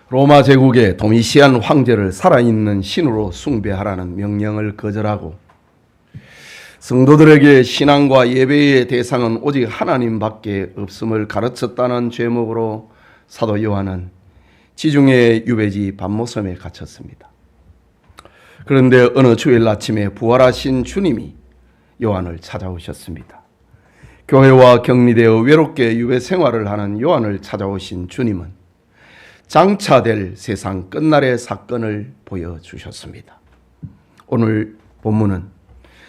로마 제국의 도미시안 황제를 살아있는 신으로 숭배하라는 명령을 거절하고 성도들에게 신앙과 예배의 대상은 오직 하나님밖에 없음을 가르쳤다는 죄목으로 사도 요한은 지중해 유배지 반모섬에 갇혔습니다. 그런데 어느 주일 아침에 부활하신 주님이 요한을 찾아오셨습니다. 교회와 격리되어 외롭게 유배 생활을 하는 요한을 찾아오신 주님은 장차될 세상 끝날의 사건을 보여주셨습니다. 오늘 본문은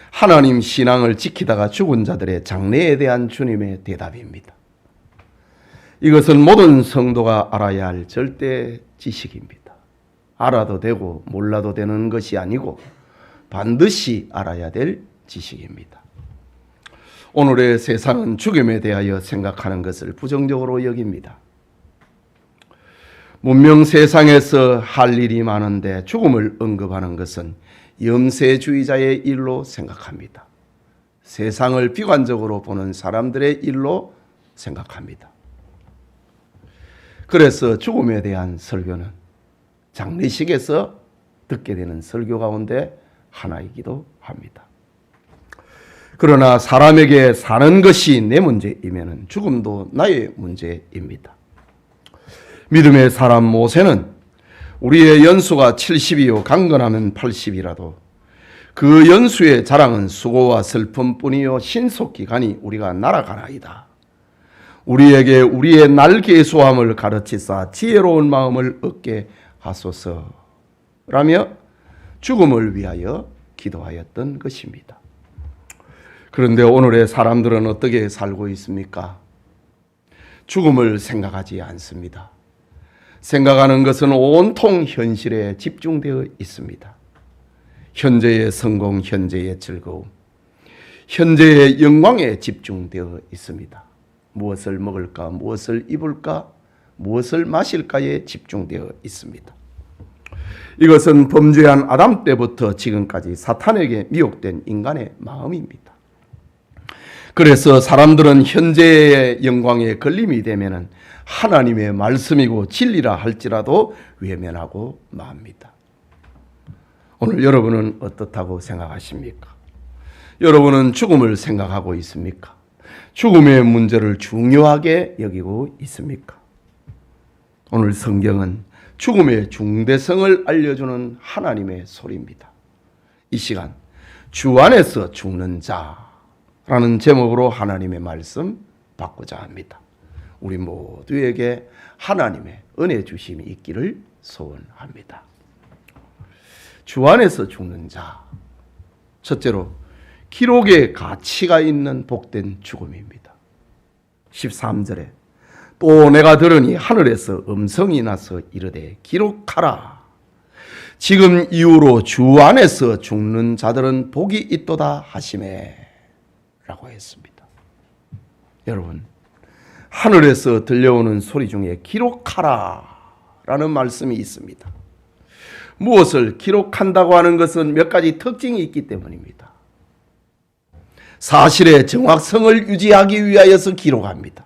하나님 신앙을 지키다가 죽은 자들의 장래에 대한 주님의 대답입니다. 이것은 모든 성도가 알아야 할 절대 지식입니다. 알아도 되고 몰라도 되는 것이 아니고 반드시 알아야 될 지식입니다. 오늘의 세상은 죽음에 대하여 생각하는 것을 부정적으로 여깁니다. 문명 세상에서 할 일이 많은데 죽음을 언급하는 것은 염세주의자의 일로 생각합니다. 세상을 비관적으로 보는 사람들의 일로 생각합니다. 그래서 죽음에 대한 설교는 장례식에서 듣게 되는 설교 가운데 하나이기도 합니다. 그러나 사람에게 사는 것이 내 문제이면 죽음도 나의 문제입니다. 믿음의 사람 모세는 우리의 연수가 70이요 강건하면 80이라도 그 연수의 자랑은 수고와 슬픔뿐이요 신속히 가니 우리가 날아가나이다. 우리에게 우리의 날개수함을 가르치사 지혜로운 마음을 얻게 하소서라며 죽음을 위하여 기도하였던 것입니다. 그런데 오늘의 사람들은 어떻게 살고 있습니까? 죽음을 생각하지 않습니다. 생각하는 것은 온통 현실에 집중되어 있습니다. 현재의 성공, 현재의 즐거움, 현재의 영광에 집중되어 있습니다. 무엇을 먹을까, 무엇을 입을까, 무엇을 마실까에 집중되어 있습니다. 이것은 범죄한 아담 때부터 지금까지 사탄에게 미혹된 인간의 마음입니다. 그래서 사람들은 현재의 영광에 걸림이 되면은 하나님의 말씀이고 진리라 할지라도 외면하고 맙니다. 오늘 여러분은 어떻다고 생각하십니까? 여러분은 죽음을 생각하고 있습니까? 죽음의 문제를 중요하게 여기고 있습니까? 오늘 성경은 죽음의 중대성을 알려주는 하나님의 소리입니다. 이 시간 주 안에서 죽는 자라는 제목으로 하나님의 말씀 받고자 합니다. 우리 모두에게 하나님의 은혜 주심이 있기를 소원합니다. 주 안에서 죽는 자, 첫째로 기록의 가치가 있는 복된 죽음입니다. 13절에 또 내가 들으니 하늘에서 음성이 나서 이르되 기록하라. 지금 이후로 주 안에서 죽는 자들은 복이 있도다 하시매 라고 했습니다. 여러분, 하늘에서 들려오는 소리 중에 기록하라 라는 말씀이 있습니다. 무엇을 기록한다고 하는 것은 몇 가지 특징이 있기 때문입니다. 사실의 정확성을 유지하기 위하여서 기록합니다.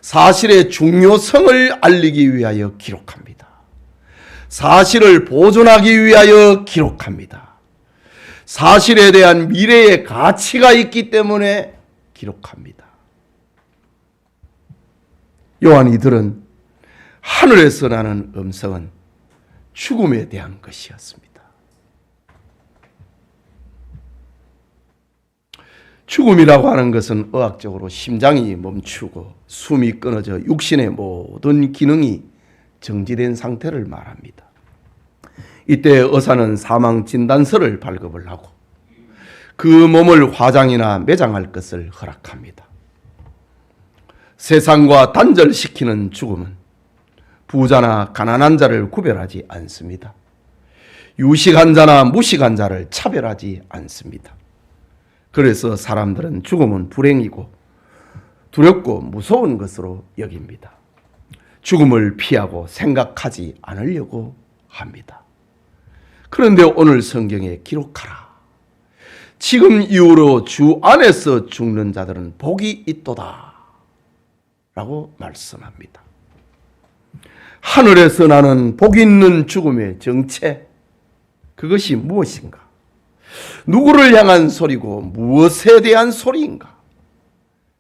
사실의 중요성을 알리기 위하여 기록합니다. 사실을 보존하기 위하여 기록합니다. 사실에 대한 미래의 가치가 있기 때문에 기록합니다. 요한이 들은 하늘에서 나는 음성은 죽음에 대한 것이었습니다. 죽음이라고 하는 것은 의학적으로 심장이 멈추고 숨이 끊어져 육신의 모든 기능이 정지된 상태를 말합니다. 이때 의사는 사망 진단서를 발급을 하고 그 몸을 화장이나 매장할 것을 허락합니다. 세상과 단절시키는 죽음은 부자나 가난한 자를 구별하지 않습니다. 유식한 자나 무식한 자를 차별하지 않습니다. 그래서 사람들은 죽음은 불행이고 두렵고 무서운 것으로 여깁니다. 죽음을 피하고 생각하지 않으려고 합니다. 그런데 오늘 성경에 기록하라. 지금 이후로 주 안에서 죽는 자들은 복이 있도다 라고 말씀합니다. 하늘에서 나는 복 있는 죽음의 정체, 그것이 무엇인가? 누구를 향한 소리고 무엇에 대한 소리인가?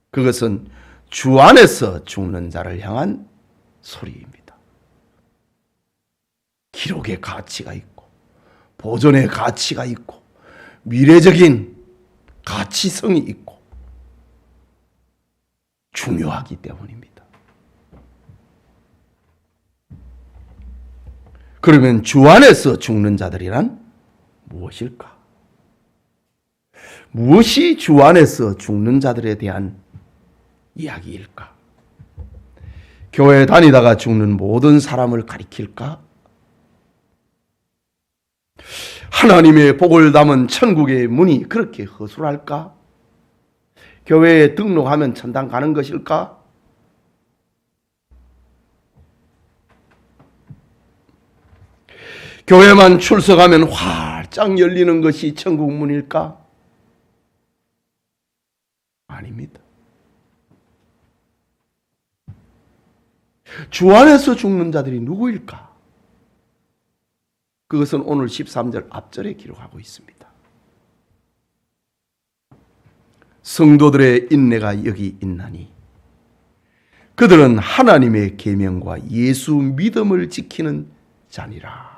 그것은 주 안에서 죽는 자를 향한 소리입니다. 기록의 가치가 있고 보존의 가치가 있고 미래적인 가치성이 있고 중요하기 때문입니다. 그러면 주 안에서 죽는 자들이란 무엇일까? 무엇이 주 안에서 죽는 자들에 대한 이야기일까? 교회 다니다가 죽는 모든 사람을 가리킬까? 하나님의 복을 담은 천국의 문이 그렇게 허술할까? 교회에 등록하면 천당 가는 것일까? 교회만 출석하면 활짝 열리는 것이 천국 문일까? 아닙니다. 주 안에서 죽는 자들이 누구일까? 그것은 오늘 13절 앞절에 기록하고 있습니다. 성도들의 인내가 여기 있나니 그들은 하나님의 계명과 예수 믿음을 지키는 자니라.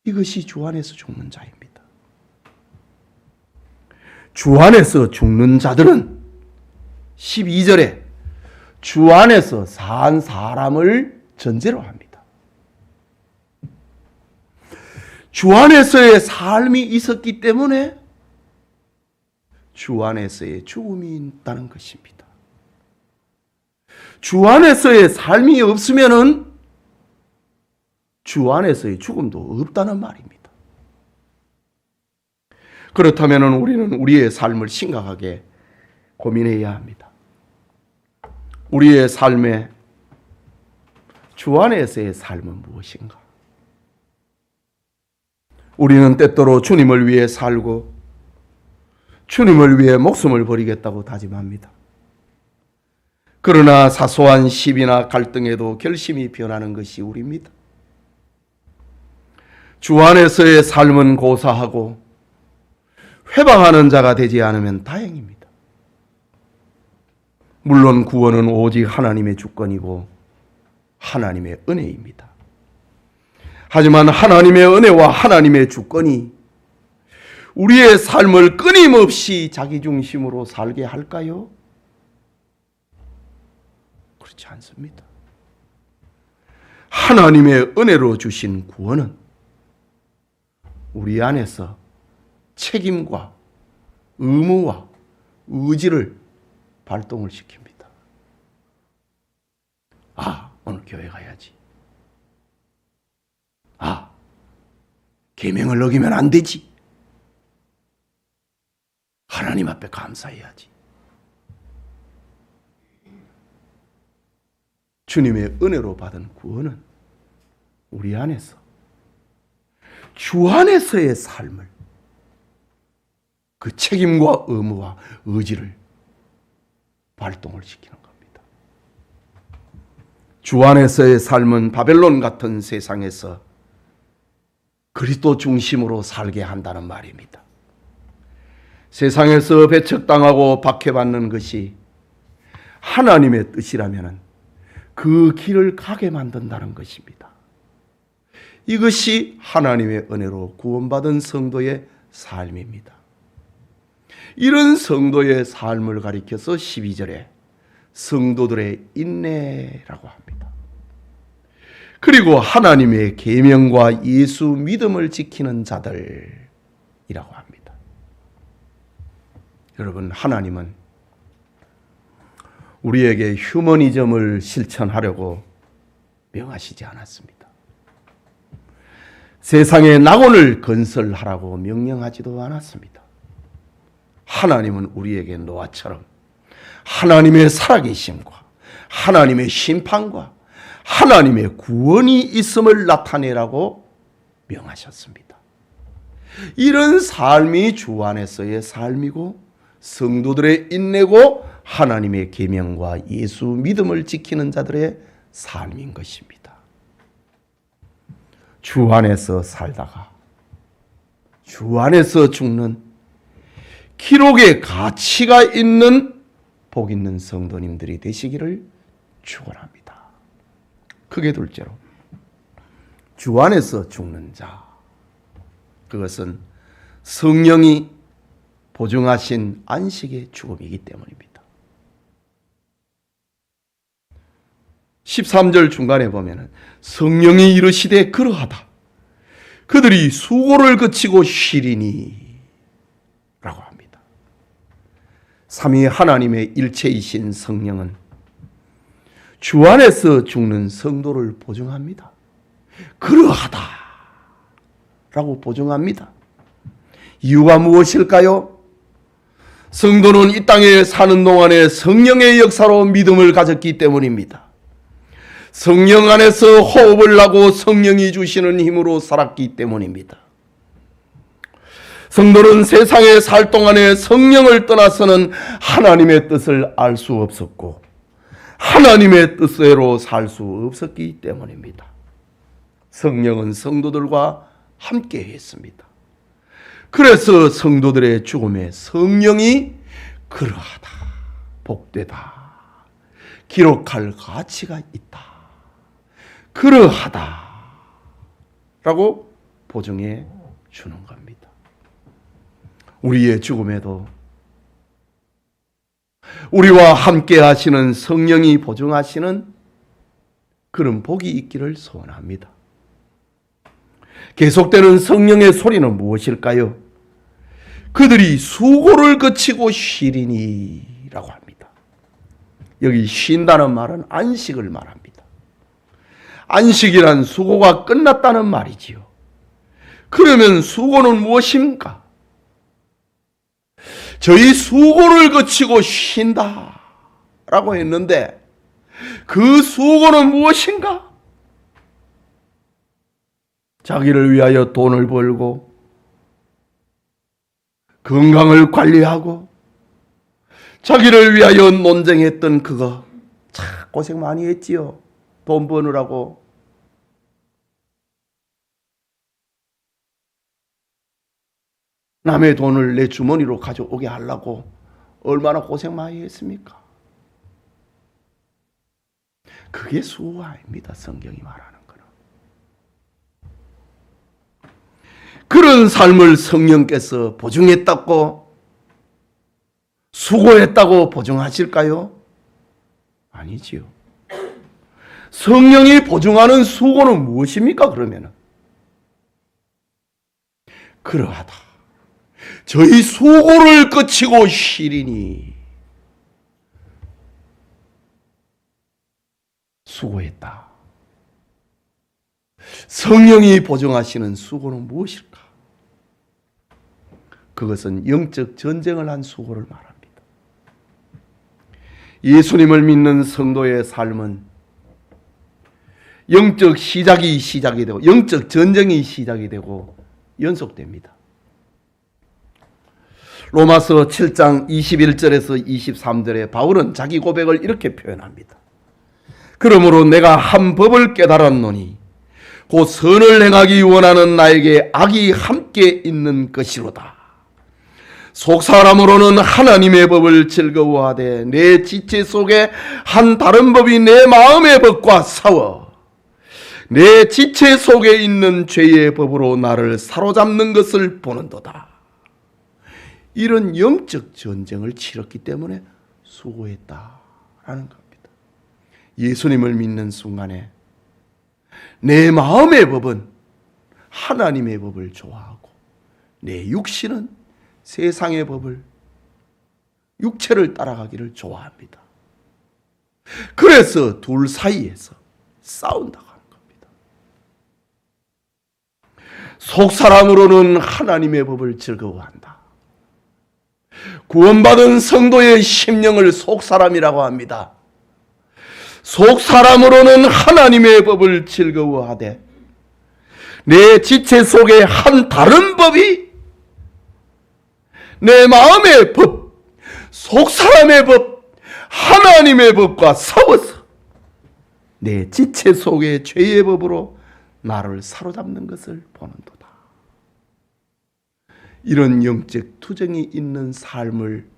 이것이 주 안에서 죽는 자입니다. 주 안에서 죽는 자들은 12절에 주 안에서 산 사람을 전제로 합니다. 주 안에서의 삶이 있었기 때문에 주 안에서의 죽음이 있다는 것입니다. 주 안에서의 삶이 없으면은 주 안에서의 죽음도 없다는 말입니다. 그렇다면 우리는 우리의 삶을 심각하게 고민해야 합니다. 우리의 삶에 주 안에서의 삶은 무엇인가? 우리는 때때로 주님을 위해 살고 주님을 위해 목숨을 버리겠다고 다짐합니다. 그러나 사소한 시비나 갈등에도 결심이 변하는 것이 우리입니다. 주 안에서의 삶은 고사하고 회방하는 자가 되지 않으면 다행입니다. 물론 구원은 오직 하나님의 주권이고 하나님의 은혜입니다. 하지만 하나님의 은혜와 하나님의 주권이 우리의 삶을 끊임없이 자기중심으로 살게 할까요? 그렇지 않습니다. 하나님의 은혜로 주신 구원은 우리 안에서 책임과 의무와 의지를 발동을 시킵니다. 아, 오늘 교회 가야지. 아, 계명을 어기면 안 되지. 하나님 앞에 감사해야지. 주님의 은혜로 받은 구원은 우리 안에서 주 안에서의 삶을 그 책임과 의무와 의지를 발동을 시키는 겁니다. 주 안에서의 삶은 바벨론 같은 세상에서 그리스도 중심으로 살게 한다는 말입니다. 세상에서 배척당하고 박해받는 것이 하나님의 뜻이라면 그 길을 가게 만든다는 것입니다. 이것이 하나님의 은혜로 구원받은 성도의 삶입니다. 이런 성도의 삶을 가리켜서 12절에 성도들의 인내라고 합니다. 그리고 하나님의 계명과 예수 믿음을 지키는 자들이라고 합니다. 여러분, 하나님은 우리에게 휴머니즘을 실천하려고 명하시지 않았습니다. 세상에 낙원을 건설하라고 명령하지도 않았습니다. 하나님은 우리에게 노아처럼 하나님의 살아계심과 하나님의 심판과 하나님의 구원이 있음을 나타내라고 명하셨습니다. 이런 삶이 주 안에서의 삶이고 성도들의 인내고 하나님의 계명과 예수 믿음을 지키는 자들의 삶인 것입니다. 주 안에서 살다가 주 안에서 죽는 기록의 가치가 있는 복 있는 성도님들이 되시기를 축원합니다. 크게 둘째로 주 안에서 죽는 자, 그것은 성령이 보증하신 안식의 죽음이기 때문입니다. 13절 중간에 보면 성령이 이르시되 그러하다. 그들이 수고를 그치고 쉬리니 라고 합니다. 삼위 하나님의 일체이신 성령은 주 안에서 죽는 성도를 보증합니다. 그러하다 라고 보증합니다. 이유가 무엇일까요? 성도는 이 땅에 사는 동안에 성령의 역사로 믿음을 가졌기 때문입니다. 성령 안에서 호흡을 하고 성령이 주시는 힘으로 살았기 때문입니다. 성도는 세상에 살 동안에 성령을 떠나서는 하나님의 뜻을 알 수 없었고 하나님의 뜻대로 살 수 없었기 때문입니다. 성령은 성도들과 함께 했습니다. 그래서 성도들의 죽음에 성령이 그러하다, 복되다, 기록할 가치가 있다, 그러하다 라고 보증해 주는 겁니다. 우리의 죽음에도 우리와 함께 하시는 성령이 보증하시는 그런 복이 있기를 소원합니다. 계속되는 성령의 소리는 무엇일까요? 그들이 수고를 거치고 쉬리니 라고 합니다. 여기 쉰다는 말은 안식을 말합니다. 안식이란 수고가 끝났다는 말이지요. 그러면 수고는 무엇입니까? 저희 수고를 거치고 쉰다 라고 했는데 그 수고는 무엇인가? 자기를 위하여 돈을 벌고 건강을 관리하고 자기를 위하여 논쟁했던 그거 참 고생 많이 했지요. 돈 버느라고. 남의 돈을 내 주머니로 가져오게 하려고 얼마나 고생 많이 했습니까? 그게 수고가 아닙니다. 성경이 말하는 거는. 그런 삶을 성령께서 보증했다고, 수고했다고 보증하실까요? 아니지요. 성령이 보증하는 수고는 무엇입니까? 그러면은 그러하다. 저희 수고를 거치고 쉬리니. 수고했다. 성령이 보증하시는 수고는 무엇일까? 그것은 영적 전쟁을 한 수고를 말합니다. 예수님을 믿는 성도의 삶은 영적 시작이 되고 영적 전쟁이 시작이 되고 연속됩니다. 로마서 7장 21절에서 23절에 바울은 자기 고백을 이렇게 표현합니다. 그러므로 내가 한 법을 깨달았노니 곧 선을 행하기 원하는 나에게 악이 함께 있는 것이로다. 속사람으로는 하나님의 법을 즐거워하되 내 지체 속에 한 다른 법이 내 마음의 법과 싸워 내 지체 속에 있는 죄의 법으로 나를 사로잡는 것을 보는도다. 이런 영적 전쟁을 치렀기 때문에 수고했다라는 겁니다. 예수님을 믿는 순간에 내 마음의 법은 하나님의 법을 좋아하고 내 육신은 세상의 법을, 육체를 따라가기를 좋아합니다. 그래서 둘 사이에서 싸운다고 하는 겁니다. 속사람으로는 하나님의 법을 즐거워한다. 구원받은 성도의 심령을 속사람이라고 합니다. 속사람으로는 하나님의 법을 즐거워하되 내 지체 속에 한 다른 법이 내 마음의 법, 속사람의 법, 하나님의 법과 싸워서 내 지체 속의 죄의 법으로 나를 사로잡는 것을 보는도다. 이런 영적 투정이 있는 삶을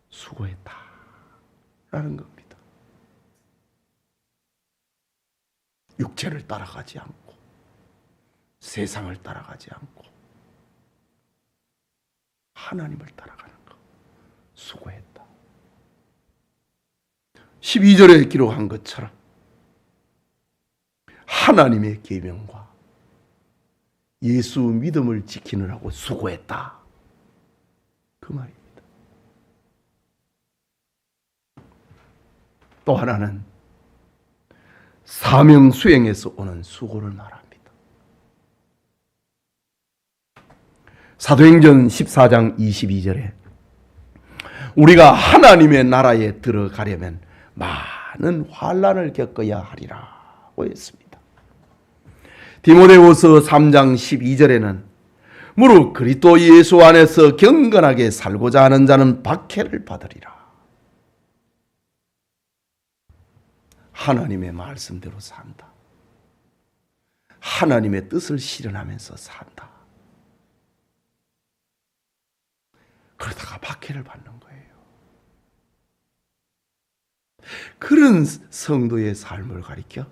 수고했다 라는 겁니다. 육체를 따라가지 않고 세상을 따라가지 않고 하나님을 따라가는 것 수고했다. 12절에 기록한 것처럼 하나님의 계명과 예수 믿음을 지키느라고 수고했다. 그 말입니다. 또 하나는 사명 수행에서 오는 수고를 말합니다. 사도행전 14장 22절에 우리가 하나님의 나라에 들어가려면 많은 환난을 겪어야 하리라고 했습니다. 디모데후서 3장 12절에는 무릇 그리스도 예수 안에서 경건하게 살고자 하는 자는 박해를 받으리라. 하나님의 말씀대로 산다. 하나님의 뜻을 실현하면서 산다. 그러다가 박해를 받는 거예요. 그런 성도의 삶을 가리켜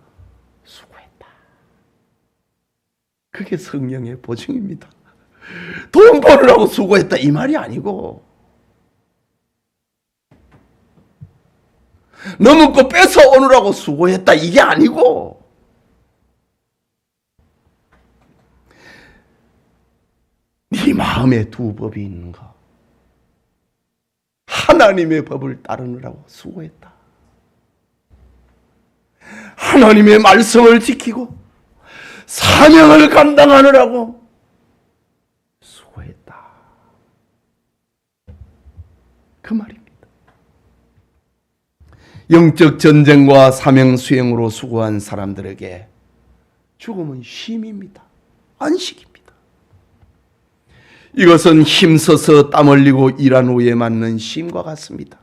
수고했다. 그게 성령의 보증입니다. 돈 벌으라고 수고했다 이 말이 아니고 너무 거 뺏어 오느라고 수고했다 이게 아니고 네 마음에 두 법이 있는 거 하나님의 법을 따르느라고 수고했다. 하나님의 말씀을 지키고 사명을 감당하느라고 수고했다. 그 말입니다. 영적 전쟁과 사명 수행으로 수고한 사람들에게 죽음은 쉼입니다. 안식입니다. 이것은 힘써서 땀 흘리고 일한 후에 맞는 쉼과 같습니다.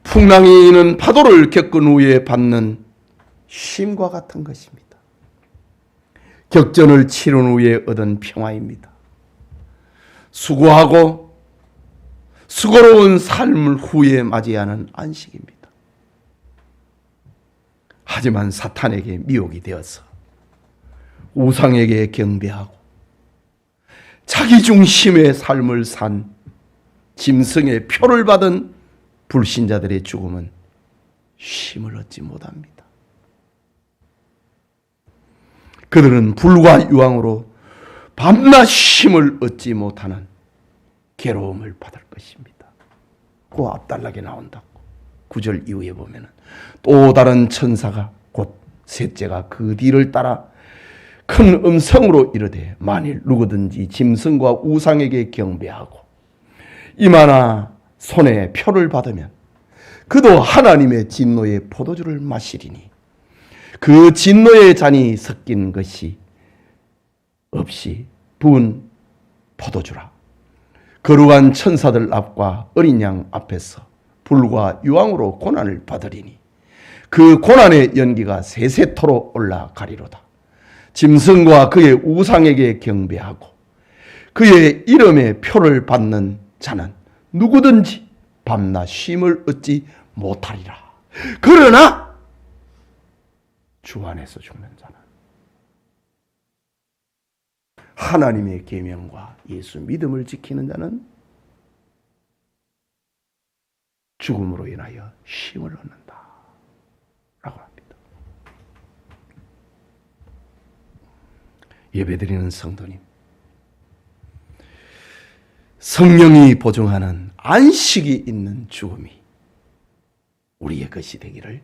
풍랑이 는 파도를 겪은 후에 받는 쉼과 같은 것입니다. 격전을 치른 후에 얻은 평화입니다. 수고하고 수고로운 삶을 후에 맞이하는 안식입니다. 하지만 사탄에게 미혹이 되어서 우상에게 경배하고 자기 중심의 삶을 산 짐승의 표를 받은 불신자들의 죽음은 쉼을 얻지 못합니다. 그들은 불과 유황으로 밤낮 쉼을 얻지 못하는 괴로움을 받을 것입니다. 그 앞달락에 나온다고 9절 이후에 보면은 또 다른 천사가 곧 셋째가 그 뒤를 따라 큰 음성으로 이르되 만일 누구든지 짐승과 우상에게 경배하고 이마나 손에 표를 받으면 그도 하나님의 진노의 포도주를 마시리니 그 진노의 잔이 섞인 것이 없이 부은 포도주라. 거룩한 천사들 앞과 어린 양 앞에서 불과 유황으로 고난을 받으리니 그 고난의 연기가 세세토록 올라가리로다. 짐승과 그의 우상에게 경배하고 그의 이름의 표를 받는 자는 누구든지 밤낮 쉼을 얻지 못하리라. 그러나 주 안에서 죽는 자는 하나님의 계명과 예수 믿음을 지키는 자는 죽음으로 인하여 쉼을 얻는다 라고 합니다. 예배드리는 성도님, 성령이 보증하는 안식이 있는 죽음이 우리의 것이 되기를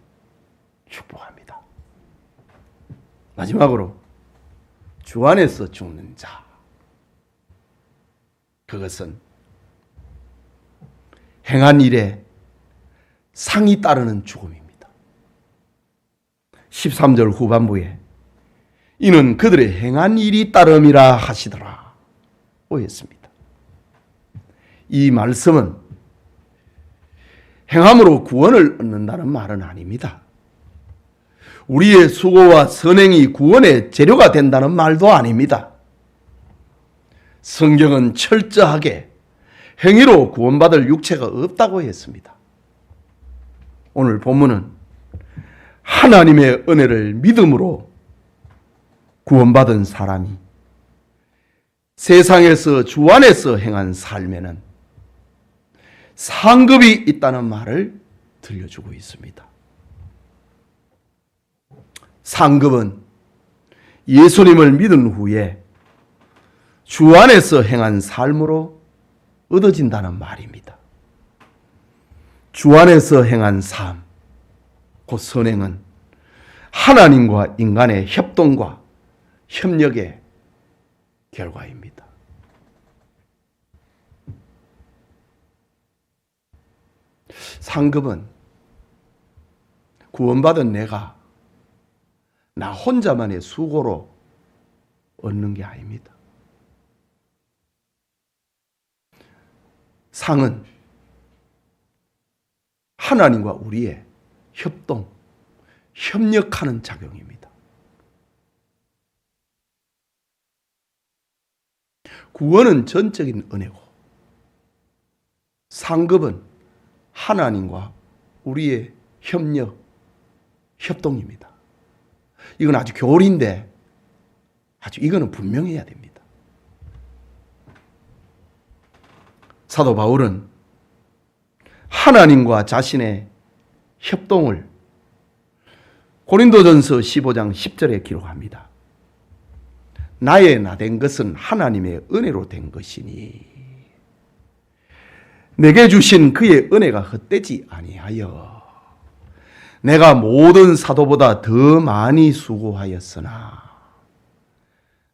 축복합니다. 마지막으로 주 안에서 죽는 자, 그것은 행한 일에 상이 따르는 죽음입니다. 13절 후반부에 이는 그들의 행한 일이 따름이라 하시더라 고 했습니다. 이 말씀은 행함으로 구원을 얻는다는 말은 아닙니다. 우리의 수고와 선행이 구원의 재료가 된다는 말도 아닙니다. 성경은 철저하게 행위로 구원받을 육체가 없다고 했습니다. 오늘 본문은 하나님의 은혜를 믿음으로 구원받은 사람이 세상에서 주 안에서 행한 삶에는 상급이 있다는 말을 들려주고 있습니다. 상급은 예수님을 믿은 후에 주 안에서 행한 삶으로 얻어진다는 말입니다. 주 안에서 행한 삶, 그 선행은 하나님과 인간의 협동과 협력의 결과입니다. 상급은 구원받은 내가 나 혼자만의 수고로 얻는 게 아닙니다. 상은 하나님과 우리의 협동, 협력하는 작용입니다. 구원은 전적인 은혜고 상급은 하나님과 우리의 협력, 협동입니다. 이건 아주 교리인데 이거는 분명해야 됩니다. 사도 바울은 하나님과 자신의 협동을 고린도전서 15장 10절에 기록합니다. 나의 나 된 것은 하나님의 은혜로 된 것이니 내게 주신 그의 은혜가 헛되지 아니하여 내가 모든 사도보다 더 많이 수고하였으나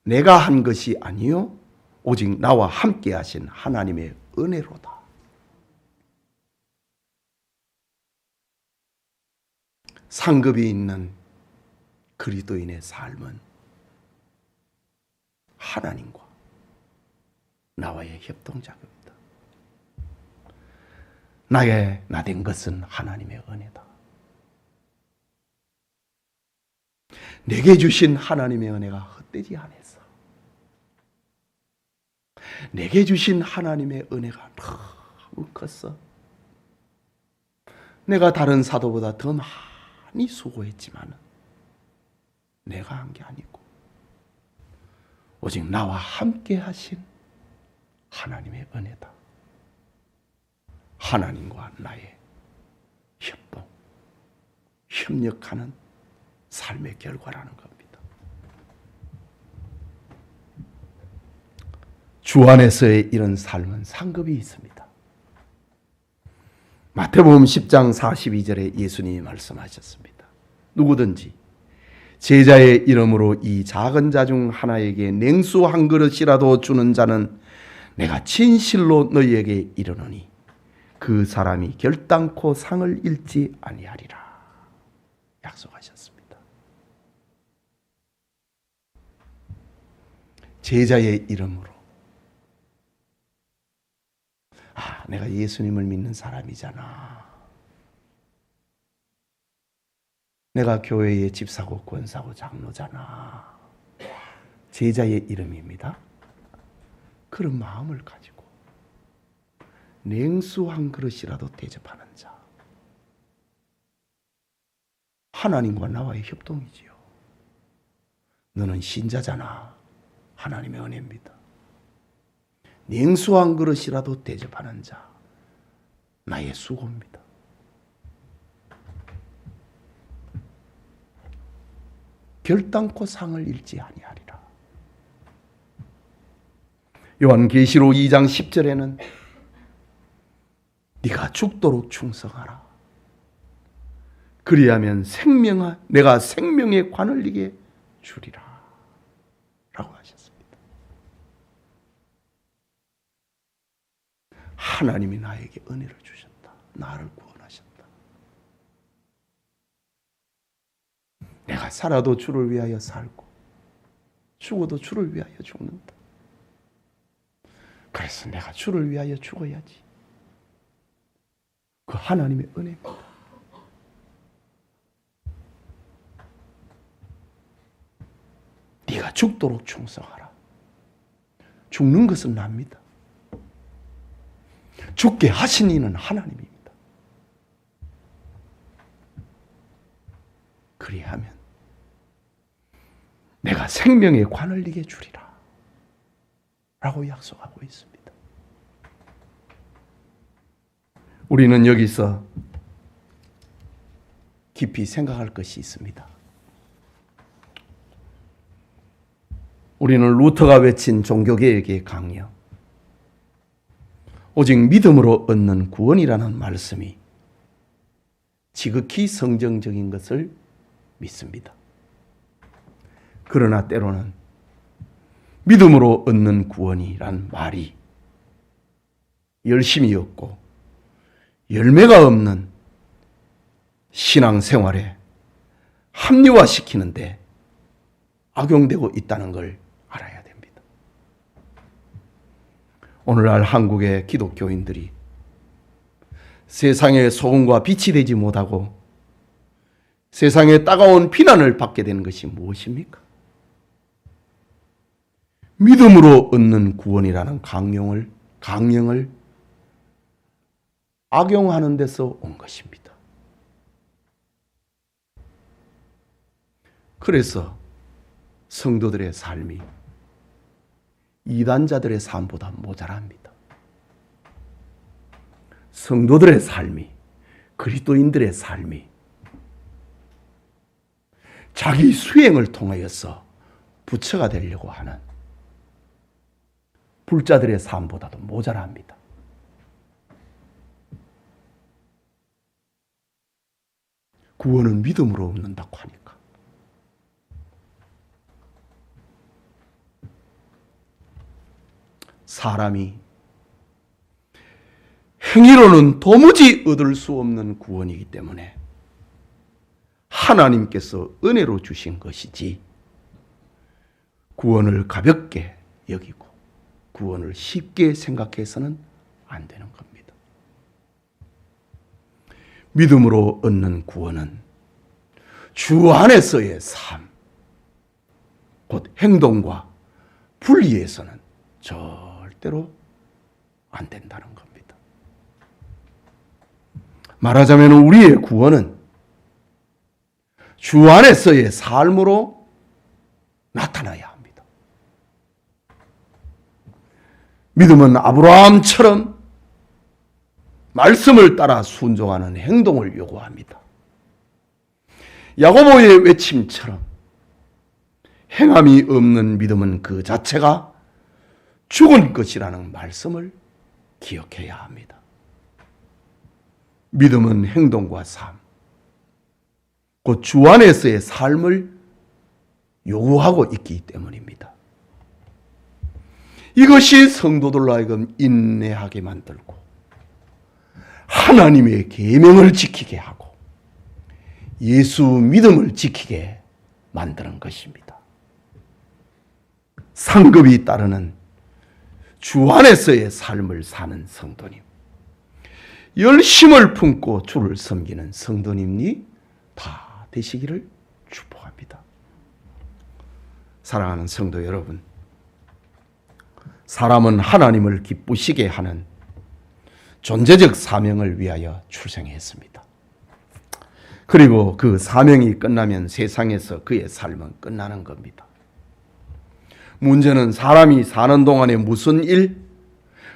내가 한 것이 아니요 오직 나와 함께 하신 하나님의 은혜로다. 상급이 있는 그리스도인의 삶은 하나님과 나와의 협동작업이다. 나의 나 된 것은 하나님의 은혜다. 내게 주신 하나님의 은혜가 헛되지 않았어. 내게 주신 하나님의 은혜가 너무 컸어. 내가 다른 사도보다 더 많이 수고했지만 내가 한 게 아니고 오직 나와 함께 하신 하나님의 은혜다. 하나님과 나의 협동, 협력하는 삶의 결과라는 겁니다. 주 안에서의 이런 삶은 상급이 있습니다. 마태복음 10장 42절에 예수님이 말씀하셨습니다. 누구든지 제자의 이름으로 이 작은 자 중 하나에게 냉수 한 그릇이라도 주는 자는 내가 진실로 너희에게 이르노니 그 사람이 결단코 상을 잃지 아니하리라 약속하셨습니다. 제자의 이름으로 내가 예수님을 믿는 사람이잖아. 내가 교회의 집사고 권사고 장로잖아. 제자의 이름입니다. 그런 마음을 가지고 냉수 한 그릇이라도 대접하는 자. 하나님과 나와의 협동이지요. 너는 신자잖아. 하나님의 은혜입니다. 냉수 한 그릇이라도 대접하는 자. 나의 수고입니다. 결단코 상을 잃지 아니하리라. 요한계시록 2장 10절에는 네가 죽도록 충성하라. 그리하면 내가 생명의 관을 네게 주리라 라고 하셨습니다. 하나님이 나에게 은혜를 주셨다. 나를 구원하셨다. 내가 살아도 주를 위하여 살고 죽어도 주를 위하여 죽는다. 그래서 내가 주를 위하여 죽어야지. 그 하나님의 은혜입니다. 네가 죽도록 충성하라. 죽는 것은 납니다. 죽게 하신 이는 하나님입니다. 그리하면 내가 생명의 관을 네게 주리라 라고 약속하고 있습니다. 우리는 여기서 깊이 생각할 것이 있습니다. 우리는 루터가 외친 종교개혁의 강령, 오직 믿음으로 얻는 구원이라는 말씀이 지극히 성경적인 것을 믿습니다. 그러나 때로는 믿음으로 얻는 구원이란 말이 열심히 얻고 열매가 없는 신앙생활에 합리화시키는데 악용되고 있다는 걸 알아야 됩니다. 오늘날 한국의 기독교인들이 세상의 소금과 빛이 되지 못하고 세상에 따가운 비난을 받게 되는 것이 무엇입니까? 믿음으로 얻는 구원이라는 강령을 악용하는 데서 온 것입니다. 그래서 성도들의 삶이 이단자들의 삶보다 모자랍니다. 성도들의 삶이, 그리스도인들의 삶이 자기 수행을 통하여서 부처가 되려고 하는 불자들의 삶보다도 모자랍니다. 구원은 믿음으로 얻는다고 하니까. 사람이 행위로는 도무지 얻을 수 없는 구원이기 때문에 하나님께서 은혜로 주신 것이지 구원을 가볍게 여기고 구원을 쉽게 생각해서는 안 되는 겁니다. 믿음으로 얻는 구원은 주 안에서의 삶, 곧 행동과 분리해서는 절대로 안 된다는 겁니다. 말하자면 우리의 구원은 주 안에서의 삶으로 나타나야 합니다. 믿음은 아브라함처럼 말씀을 따라 순종하는 행동을 요구합니다. 야고보의 외침처럼 행함이 없는 믿음은 그 자체가 죽은 것이라는 말씀을 기억해야 합니다. 믿음은 행동과 삶, 곧 주 안에서의 삶을 요구하고 있기 때문입니다. 이것이 성도들로 하여금 인내하게 만들고 하나님의 계명을 지키게 하고 예수 믿음을 지키게 만드는 것입니다. 상급이 따르는 주 안에서의 삶을 사는 성도님, 열심을 품고 주를 섬기는 성도님이 다 되시기를 축복합니다. 사랑하는 성도 여러분, 사람은 하나님을 기쁘시게 하는 존재적 사명을 위하여 출생했습니다. 그리고 그 사명이 끝나면 세상에서 그의 삶은 끝나는 겁니다. 문제는 사람이 사는 동안에 무슨 일,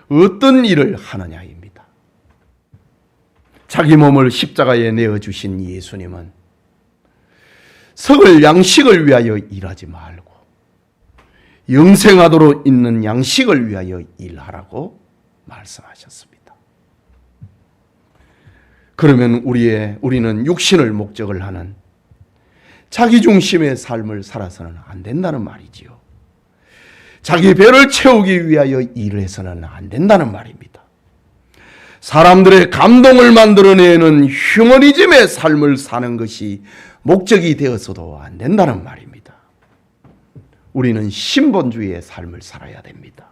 어떤 일을 하느냐입니다. 자기 몸을 십자가에 내어주신 예수님은 썩을 양식을 위하여 일하지 말고 영생하도록 있는 양식을 위하여 일하라고 말씀하셨습니다. 그러면 우리는 육신을 목적을 하는 자기중심의 삶을 살아서는 안 된다는 말이지요. 자기 배를 채우기 위하여 일을 해서는 안 된다는 말입니다. 사람들의 감동을 만들어내는 휴머니즘의 삶을 사는 것이 목적이 되어서도 안 된다는 말입니다. 우리는 신본주의의 삶을 살아야 됩니다.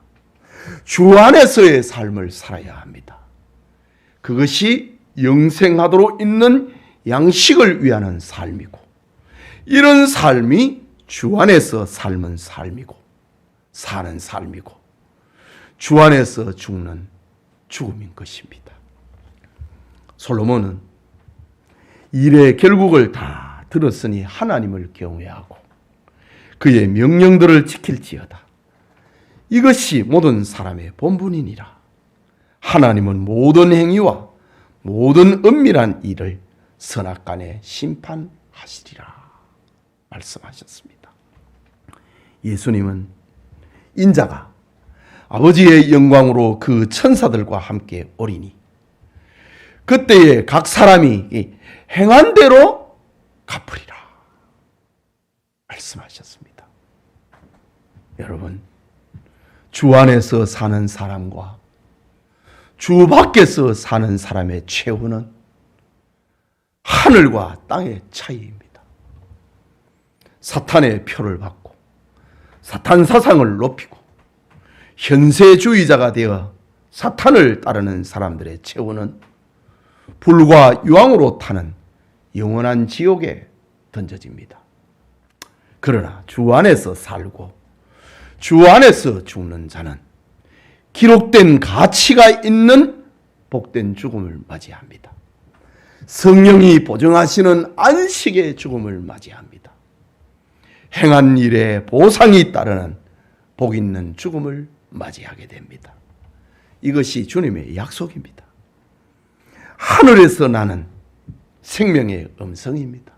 주 안에서의 삶을 살아야 합니다. 그것이 영생하도록 있는 양식을 위하는 삶이고, 이런 삶이 주 안에서 삶은 삶이고 사는 삶이고 주 안에서 죽는 죽음인 것입니다. 솔로몬은 일의 결국을 다 들었으니 하나님을 경외하고 그의 명령들을 지킬지어다. 이것이 모든 사람의 본분이니라. 하나님은 모든 행위와 모든 은밀한 일을 선악간에 심판하시리라 말씀하셨습니다. 예수님은 인자가 아버지의 영광으로 그 천사들과 함께 오리니 그때에 각 사람이 행한 대로 갚으리라 말씀하셨습니다. 여러분, 주 안에서 사는 사람과 주 밖에서 사는 사람의 최후는 하늘과 땅의 차이입니다. 사탄의 표를 받고 사탄 사상을 높이고 현세주의자가 되어 사탄을 따르는 사람들의 최후는 불과 유황으로 타는 영원한 지옥에 던져집니다. 그러나 주 안에서 살고 주 안에서 죽는 자는 기록된 가치가 있는 복된 죽음을 맞이합니다. 성령이 보증하시는 안식의 죽음을 맞이합니다. 행한 일에 보상이 따르는 복 있는 죽음을 맞이하게 됩니다. 이것이 주님의 약속입니다. 하늘에서 나는 생명의 음성입니다.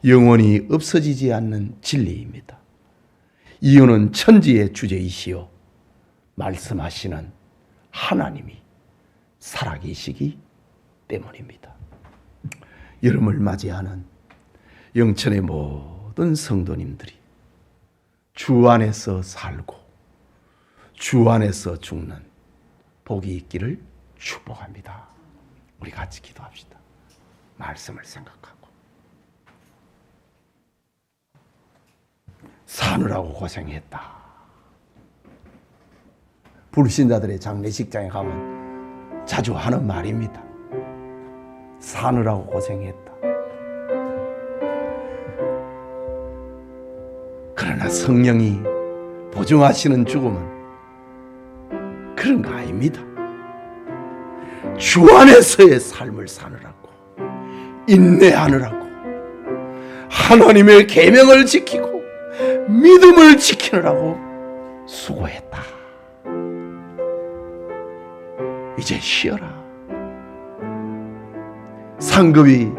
영원히 없어지지 않는 진리입니다. 이유는 천지의 주제이시요 말씀하시는 하나님이 살아계시기 때문입니다. 여름을 맞이하는 영천의 모든 성도님들이 주 안에서 살고 주 안에서 죽는 복이 있기를 축복합니다. 우리 같이 기도합시다. 말씀을 생각하고 사느라고 고생했다. 불신자들의 장례식장에 가면 자주 하는 말입니다. 사느라고 고생했다. 그러나 성령이 보증하시는 죽음은 그런 거 아닙니다. 주 안에서의 삶을 사느라고, 인내하느라고, 하나님의 계명을 지키고 믿음을 지키느라고 수고했다. 이제 쉬어라. 상급이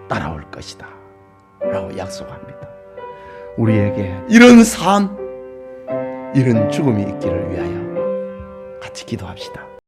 따라올 것이다 라고 약속합니다. 우리에게 이런 삶, 이런 죽음이 있기를 위하여 같이 기도합시다.